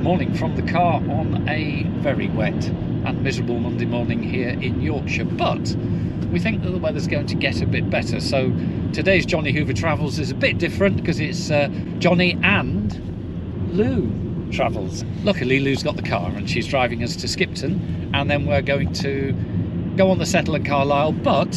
morning from the car on a very wet and miserable Monday morning here in Yorkshire, but we think that the weather's going to get a bit better. So today's Johnny Hoover Travels is a bit different because it's Johnny and Lou Travels. Luckily Lou's got the car and she's driving us to Skipton, and then we're going to go on the Settle and Carlisle, but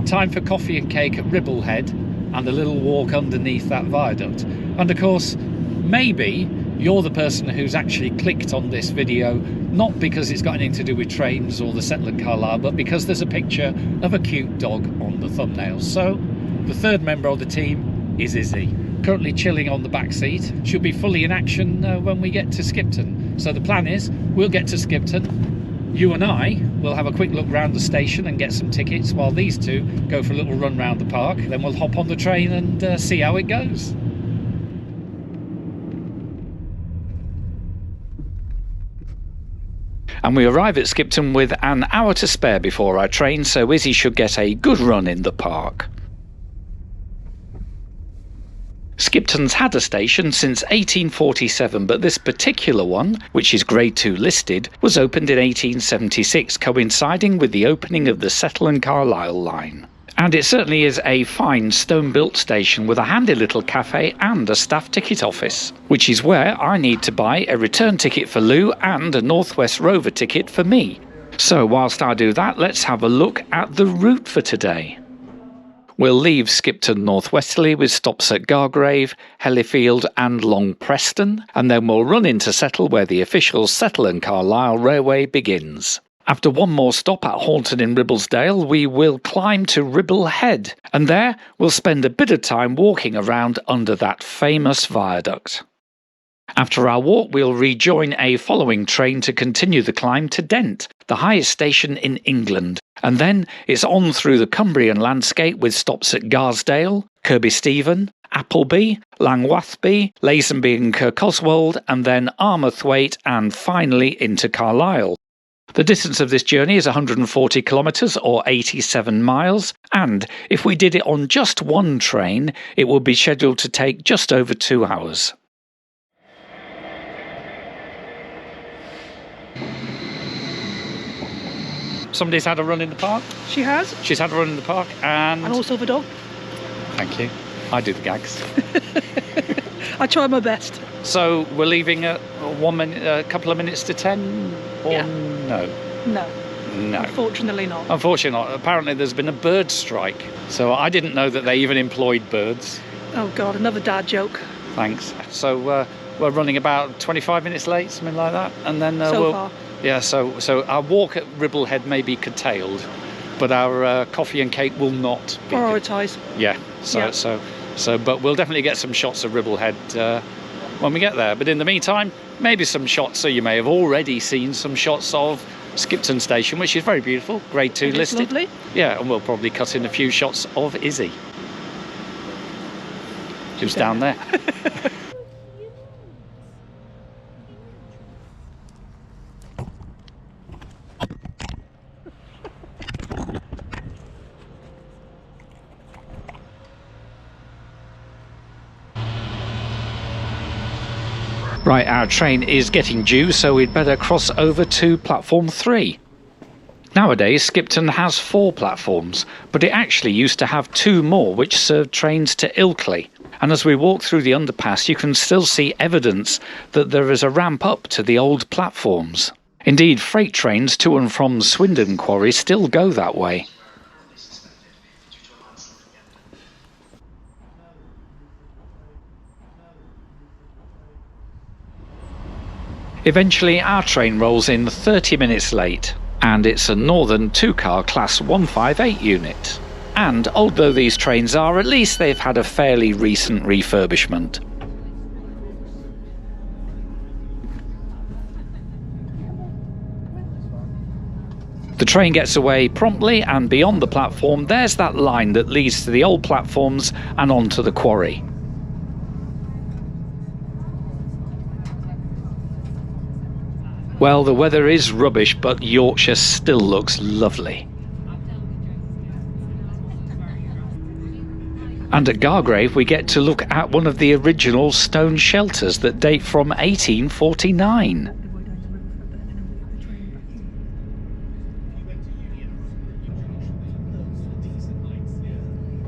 time for coffee and cake at Ribblehead and a little walk underneath that viaduct. And of course, maybe you're the person who's actually clicked on this video, not because it's got anything to do with trains or the Settle and Carlisle, but because there's a picture of a cute dog on the thumbnail. So the third member of the team is Izzy, currently chilling on the back seat. She'll be fully in action when we get to Skipton. So the plan is we'll get to Skipton, you and I will have a quick look round the station and get some tickets while these two go for a little run round the park. Then we'll hop on the train and see how it goes. And we arrive at Skipton with an hour to spare before our train, so Izzy should get a good run in the park. Skipton's had a station since 1847, but this particular one, which is Grade 2 listed, was opened in 1876, coinciding with the opening of the Settle and Carlisle line. And it certainly is a fine stone-built station with a handy little cafe and a staff ticket office, which is where I need to buy a return ticket for Lou and a West Rover ticket for me. So whilst I do that, let's have a look at the route for today. We'll leave Skipton northwesterly with stops at Gargrave, Hellifield and Long Preston, and then we'll run into Settle where the official Settle and Carlisle Railway begins. After one more stop at Horton in Ribblesdale, we will climb to Ribblehead, and there we'll spend a bit of time walking around under that famous viaduct. After our walk, we'll rejoin a following train to continue the climb to Dent, the highest station in England, and then it's on through the Cumbrian landscape with stops at Garsdale, Kirby Stephen, Appleby, Langwathby, Lazenby and Kirkoswald, and then Armathwaite, and finally into Carlisle. The distance of this journey is 140 kilometres or 87 miles, and if we did it on just one train, it would be scheduled to take just over 2 hours. Somebody's had a run in the park? She has. She's had a run in the park and also the dog. Thank you. I do the gags. I try my best. So we're leaving at a couple of minutes to 10? Or yeah. No? No. No. Unfortunately not. Unfortunately not. Apparently there's been a bird strike. So I didn't know that they even employed birds. Oh God, another dad joke. Thanks. So we're running about 25 minutes late, something like that. And then far. Yeah, so our walk at Ribblehead may be curtailed, but our coffee and cake will not be. Prioritise. Yeah. But we'll definitely get some shots of Ribblehead when we get there. But in the meantime, maybe some shots. So you may have already seen some shots of Skipton Station, which is very beautiful, Grade 2 listed. Lovely. Yeah, and we'll probably cut in a few shots of Izzy, who's down there. Right, our train is getting due, so we'd better cross over to platform 3. Nowadays, Skipton has 4 platforms, but it actually used to have 2 more which served trains to Ilkley. And as we walk through the underpass, you can still see evidence that there is a ramp up to the old platforms. Indeed, freight trains to and from Swindon Quarry still go that way. Eventually our train rolls in 30 minutes late, and it's a Northern 2-car Class 158 unit. And although these trains are, at least they've had a fairly recent refurbishment. The train gets away promptly, and beyond the platform there's that line that leads to the old platforms and onto the quarry. Well, the weather is rubbish, but Yorkshire still looks lovely. And at Gargrave we get to look at one of the original stone shelters that date from 1849.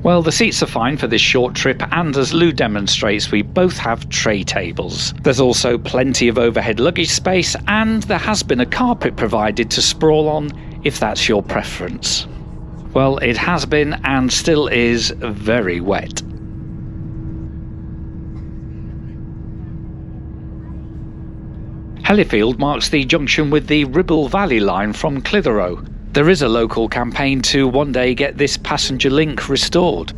Well, the seats are fine for this short trip, and as Lou demonstrates, we both have tray tables. There's also plenty of overhead luggage space, and there has been a carpet provided to sprawl on if that's your preference. Well, it has been and still is very wet. Hellifield marks the junction with the Ribble Valley line from Clitheroe. There is a local campaign to one day get this passenger link restored.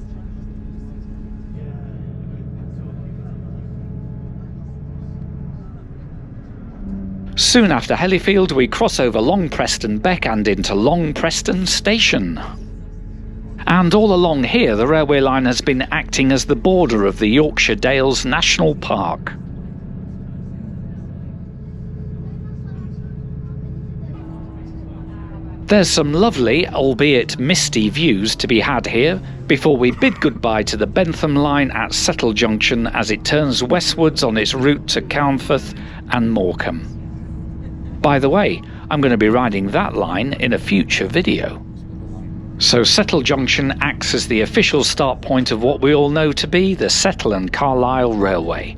Soon after Hellifield we cross over Long Preston Beck and into Long Preston Station. And all along here the railway line has been acting as the border of the Yorkshire Dales National Park. There's some lovely, albeit misty, views to be had here before we bid goodbye to the Bentham line at Settle Junction as it turns westwards on its route to Carnforth and Morecambe. By the way, I'm going to be riding that line in a future video. So Settle Junction acts as the official start point of what we all know to be the Settle and Carlisle Railway.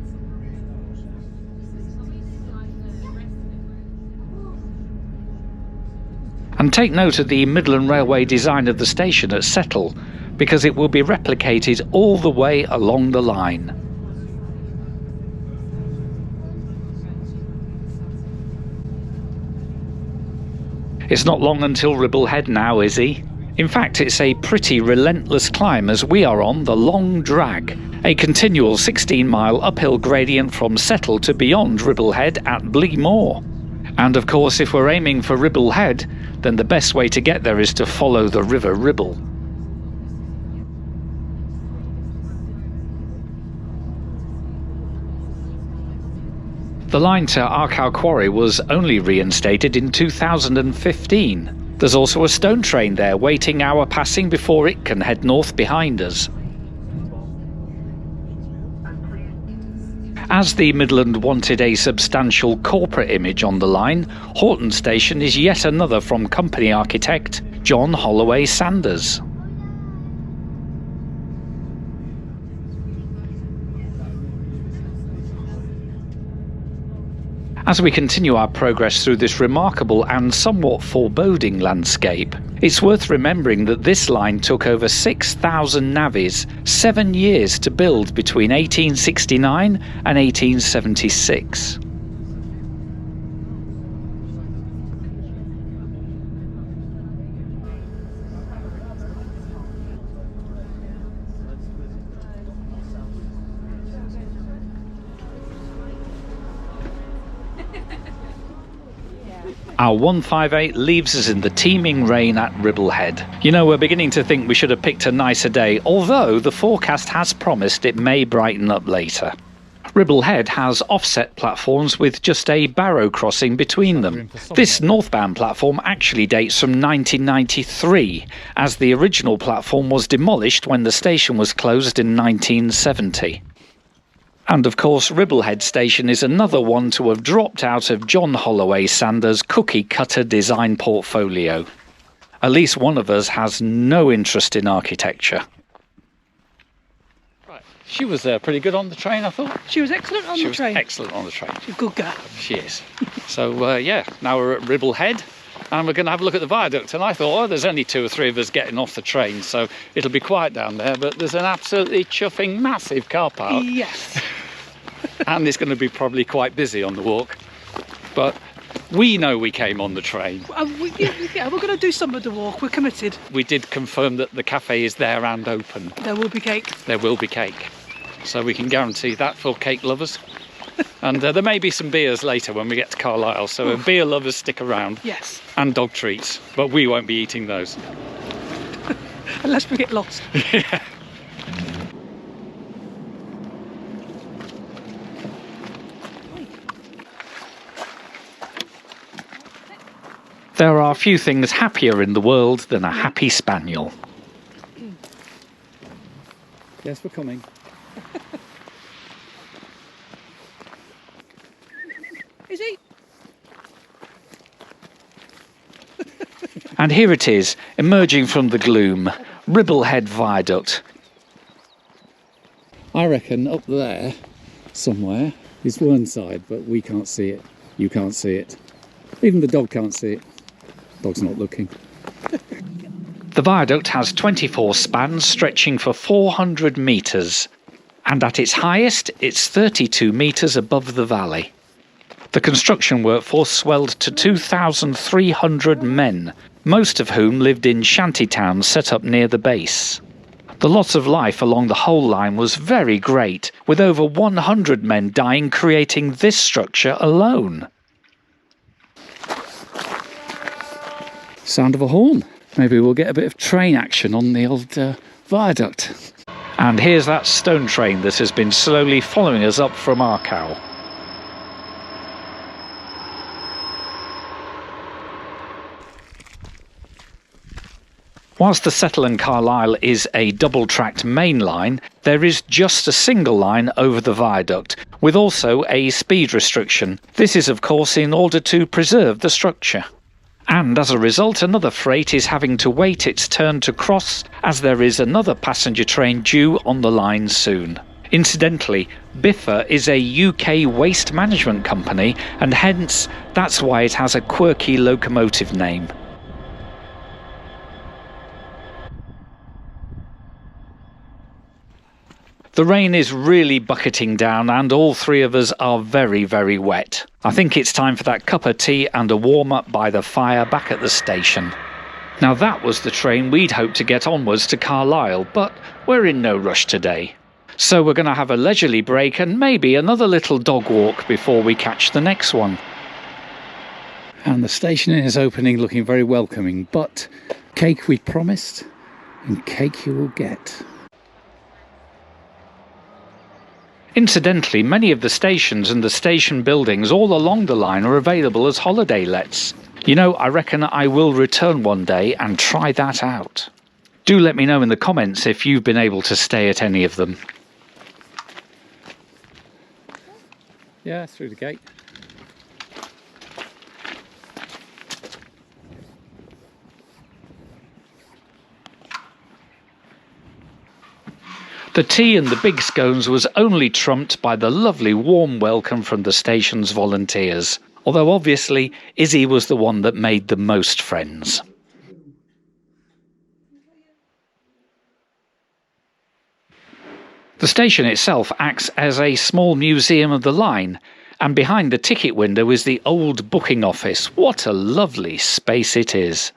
And take note of the Midland Railway design of the station at Settle, because it will be replicated all the way along the line. It's not long until Ribblehead now, Izzy. In fact, it's a pretty relentless climb as we are on the Long Drag, a continual 16-mile uphill gradient from Settle to beyond Ribblehead at Blee Moor. And of course, if we're aiming for Ribblehead, then the best way to get there is to follow the River Ribble. The line to Arkhow Quarry was only reinstated in 2015. There's also a stone train there waiting our passing before it can head north behind us. As the Midland wanted a substantial corporate image on the line, Horton Station is yet another from company architect John Holloway Sanders. As we continue our progress through this remarkable and somewhat foreboding landscape, it's worth remembering that this line took over 6,000 navvies, 7 years to build between 1869 and 1876. Our 158 leaves us in the teeming rain at Ribblehead. You know, we're beginning to think we should have picked a nicer day, although the forecast has promised it may brighten up later. Ribblehead has offset platforms with just a barrow crossing between them. This northbound platform actually dates from 1993, as the original platform was demolished when the station was closed in 1970. And of course, Ribblehead Station is another one to have dropped out of John Holloway Sanders' cookie-cutter design portfolio. At least one of us has no interest in architecture. Right, she was pretty good on the train, I thought. She was excellent on the train. She was excellent on the train. She's a good girl. She is. So, yeah, now we're at Ribblehead. And we're going to have a look at the viaduct, and I thought, oh, there's only 2 or 3 of us getting off the train, so it'll be quiet down there, but there's an absolutely chuffing massive car park. Yes. And it's going to be probably quite busy on the walk, but we know we came on the train. Yeah, we're going to do some of the walk, we're committed. We did confirm that the cafe is there and open. There will be cake. There will be cake, so we can guarantee that for cake lovers. And there may be some beers later when we get to Carlisle, so if beer lovers stick around. Yes. And dog treats, but we won't be eating those. Unless we get lost. Yeah. There are few things happier in the world than a happy spaniel. Yes, we're coming. Is he? And here it is, emerging from the gloom, Ribblehead Viaduct. I reckon up there, somewhere, is one side, but we can't see it. You can't see it. Even the dog can't see it. Dog's not looking. The viaduct has 24 spans stretching for 400 metres. And at its highest, it's 32 metres above the valley. The construction workforce swelled to 2,300 men, most of whom lived in shanty towns set up near the base. The loss of life along the whole line was very great, with over 100 men dying creating this structure alone. Sound of a horn. Maybe we'll get a bit of train action on the old viaduct. And here's that stone train that has been slowly following us up from Arcow. Whilst the Settle and Carlisle is a double-tracked main line, there is just a single line over the viaduct, with also a speed restriction. This is of course in order to preserve the structure. And as a result, another freight is having to wait its turn to cross, as there is another passenger train due on the line soon. Incidentally, Biffa is a UK waste management company, and hence that's why it has a quirky locomotive name. The rain is really bucketing down and all three of us are very, very wet. I think it's time for that cup of tea and a warm-up by the fire back at the station. Now that was the train we'd hoped to get onwards to Carlisle, but we're in no rush today. So we're going to have a leisurely break and maybe another little dog walk before we catch the next one. And the station is opening looking very welcoming, but cake we promised and cake you will get. Incidentally, many of the stations and the station buildings all along the line are available as holiday lets. You know, I reckon I will return one day and try that out. Do let me know in the comments if you've been able to stay at any of them. Yeah, through the gate. The tea and the big scones was only trumped by the lovely warm welcome from the station's volunteers, although obviously Izzy was the one that made the most friends. The station itself acts as a small museum of the line, and behind the ticket window is the old booking office. What a lovely space it is.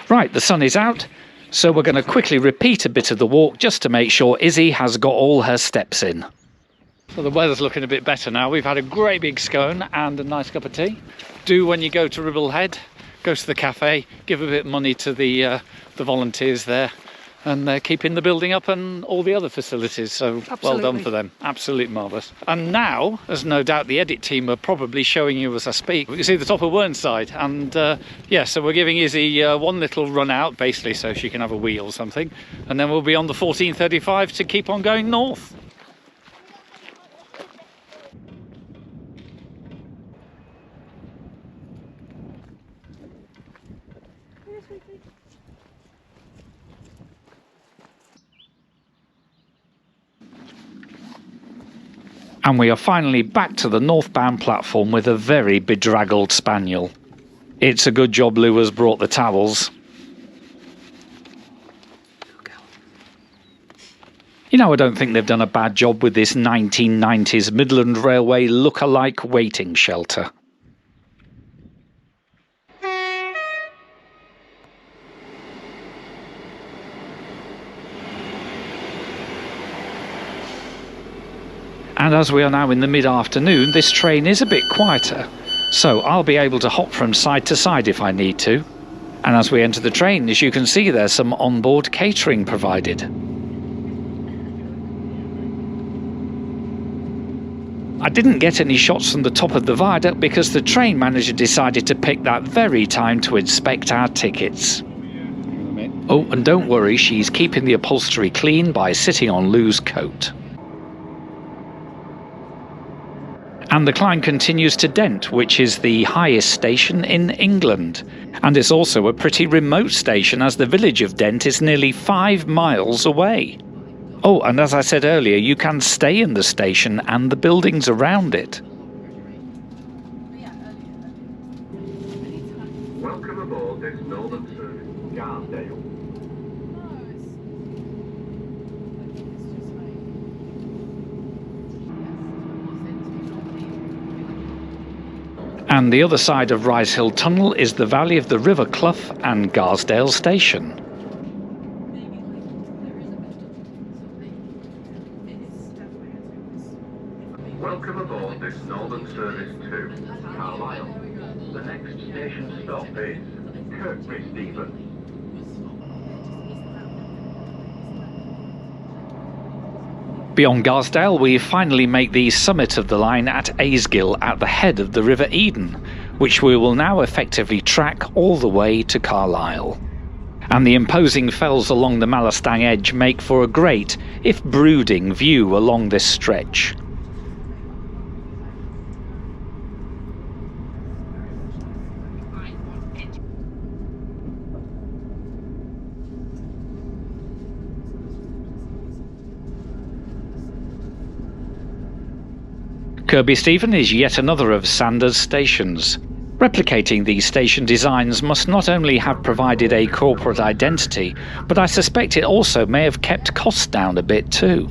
Right, the sun is out, so we're going to quickly repeat a bit of the walk just to make sure Izzy has got all her steps in. So the weather's looking a bit better now. We've had a great big scone and a nice cup of tea. Do, when you go to Ribblehead, go to the cafe, give a bit of money to the volunteers there, and they're keeping the building up and all the other facilities, so Absolutely. Well done for them. Absolutely marvellous. And now, as no doubt the edit team are probably showing you as I speak, we can see the top of Whernside, and yeah, so we're giving Izzy one little run out, basically, so she can have a wee or something, and then we'll be on the 1435 to keep on going north. And we are finally back to the northbound platform with a very bedraggled spaniel. It's a good job Lou has brought the towels. You know, I don't think they've done a bad job with this 1990s Midland Railway look-alike waiting shelter. And as we are now in the mid-afternoon, this train is a bit quieter, so I'll be able to hop from side to side if I need to. And as we enter the train, as you can see, there's some onboard catering provided. I didn't get any shots from the top of the viaduct because the train manager decided to pick that very time to inspect our tickets. Oh, and don't worry, she's keeping the upholstery clean by sitting on Lou's coat. And the climb continues to Dent, which is the highest station in England. And it's also a pretty remote station, as the village of Dent is nearly 5 miles away. Oh, and as I said earlier, you can stay in the station and the buildings around it. Welcome aboard this Northern Service, Garsdale. And the other side of Rise Hill Tunnel is the valley of the River Clough and Garsdale Station. Welcome aboard this Northern Service to Carlisle. The next station stop is Kirkby Stephen. Beyond Garsdale, we finally make the summit of the line at Aysgill at the head of the River Eden, which we will now effectively track all the way to Carlisle. And the imposing fells along the Malastang edge make for a great, if brooding, view along this stretch. Kirkby Stephen is yet another of Sanders' stations. Replicating these station designs must not only have provided a corporate identity, but I suspect it also may have kept costs down a bit too.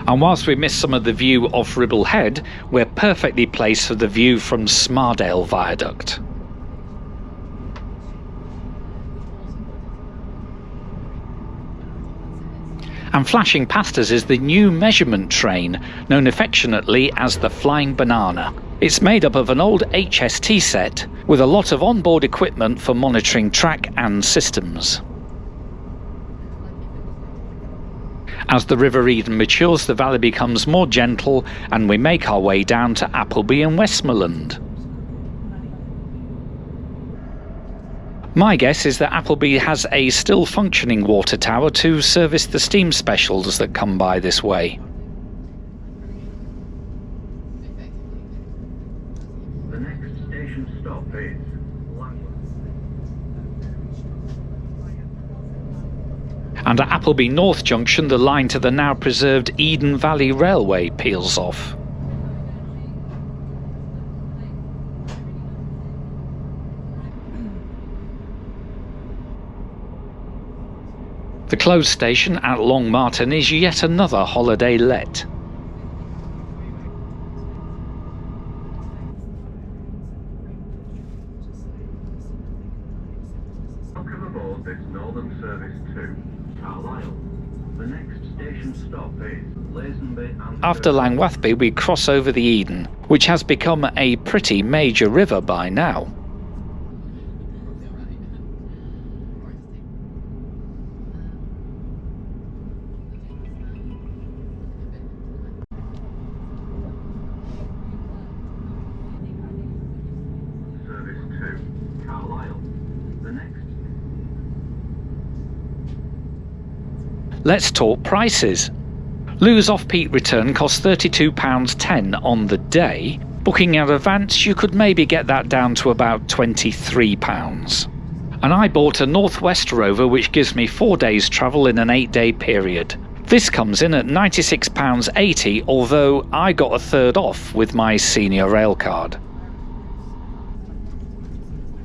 And whilst we miss some of the view off Ribblehead, we're perfectly placed for the view from Smardale Viaduct. And flashing past us is the new measurement train, known affectionately as the Flying Banana. It's made up of an old HST set, with a lot of onboard equipment for monitoring track and systems. As the River Eden matures, the valley becomes more gentle, and we make our way down to Appleby and Westmoreland. My guess is that Appleby has a still functioning water tower to service the steam specials that come by this way. The next station stop is And at Appleby North Junction, the line to the now preserved Eden Valley Railway peels off. The closed station at Long Martin is yet another holiday let. Welcome aboard this Northern Service to Carlisle. The next station stop is Lazenby and After Langwathby, we cross over the Eden, which has become a pretty major river by now. Let's talk prices. Lou's Offpeak return cost £32.10 on the day. Booking in advance, you could maybe get that down to about £23. And I bought a Northwest Rover, which gives me 4 days travel in an 8-day period. This comes in at £96.80, although I got a third off with my senior railcard.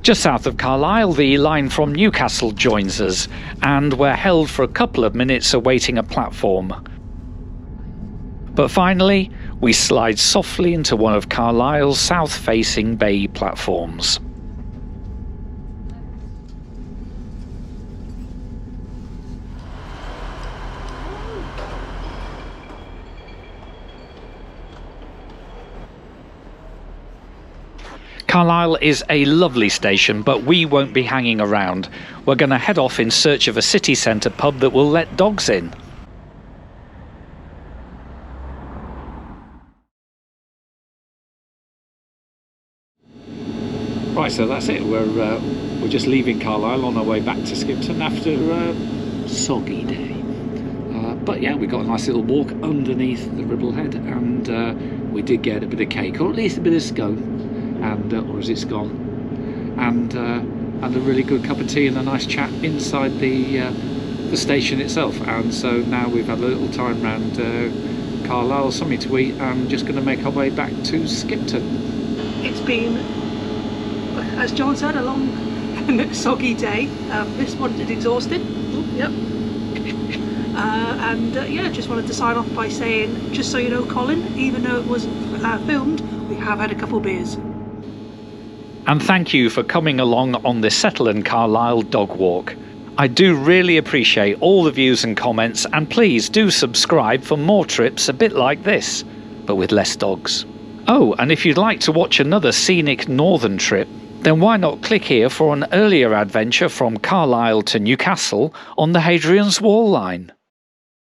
Just south of Carlisle, the line from Newcastle joins us, and we're held for a couple of minutes awaiting a platform. But finally, we slide softly into one of Carlisle's south-facing bay platforms. Carlisle is a lovely station, but we won't be hanging around. We're going to head off in search of a city centre pub that will let dogs in. Right, so that's it. We're just leaving Carlisle on our way back to Skipton after a soggy day. But yeah, we got a nice little walk underneath the Ribblehead, and we did get a bit of cake, or at least a bit of scone, and or is it scone? And a really good cup of tea and a nice chat inside the station itself. And so now we've had a little time round Carlisle, something to eat, and just going to make our way back to Skipton. It's been, as John said, a long and soggy day. This one is exhausted. Oh, yep. Yeah, just wanted to sign off by saying, just so you know, Colin, even though it wasn't filmed, we have had a couple beers. And thank you for coming along on the Settle and Carlisle dog walk. I do really appreciate all the views and comments, and please do subscribe for more trips a bit like this, but with less dogs. Oh, and if you'd like to watch another scenic northern trip, then why not click here for an earlier adventure from Carlisle to Newcastle on the Hadrian's Wall line.